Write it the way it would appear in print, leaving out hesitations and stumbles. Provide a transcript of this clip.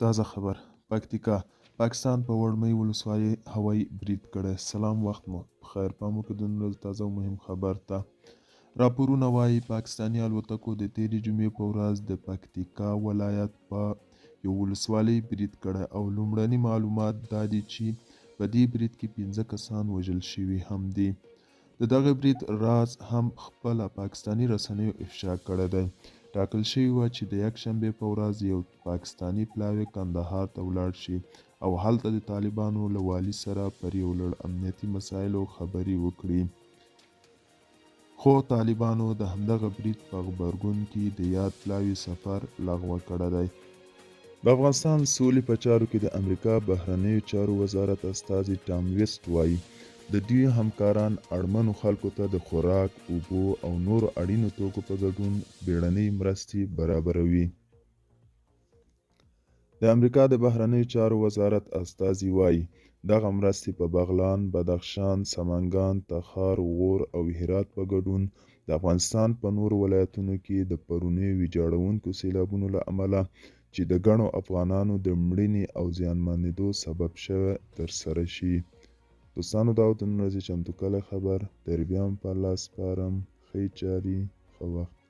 تازه خبر پکتیکا پاکستان په وړمۍ ولسوالۍ هوایي برید کړی. سلام، وخت مو بخیر. پام وکړئ د نن ورځې تازه او مهم خبر ته. راپورونه وایي پاکستاني الوتکو د تېرې جمعې په ورځ د پکتیکا ولایت په یو ولسوالۍ برید کړی او لومړني معلومات دا دي چې په دې برید کې 15 کسان وژل شوي هم دي. د دغه برید راز هم خپله پاکستاني رسنیو افشا کړی دی. ټاکل شوي وه چې د یکشنبې په ورځ یو پاکستاني پلاوی کندهار ته ولاړ شي او هلته د طالبانو له والي سره پر یو لړ امنیتي مسایلو خبرې وکړي. خو طالبانو د همدغه برید په غبرګون کې د یاد پلاوي سفر لغوه کړی دی. د افغانستان سولې په چارو کې د امریکا بهرنیو چارو وزارت استازي ټام ویسټ وایي د دوی همکاران اړمنو خلکو ته د خوراک، اوبو او نورو اړینو توکو په ګډون بیړنۍ مرستې برابروي. د امریکا د بهرنیو چارو وزارت استازي وایي دغه مرستې په بغلان، بدخشان، سمنګان، تخار، غور او هرات په ګډون د افغانستان په نورو ولایتونو کې د پرونیو ویجاړونکو سیلابونو له امله چې د ګڼو افغانانو د مړینې او زیانمنېدو سبب شوی ترسره شي. دوستانو، دا و د نن ورځې چمتو کلی خبر. تر بیا هم په الله سپارم. ښې چارې، ښه وخت.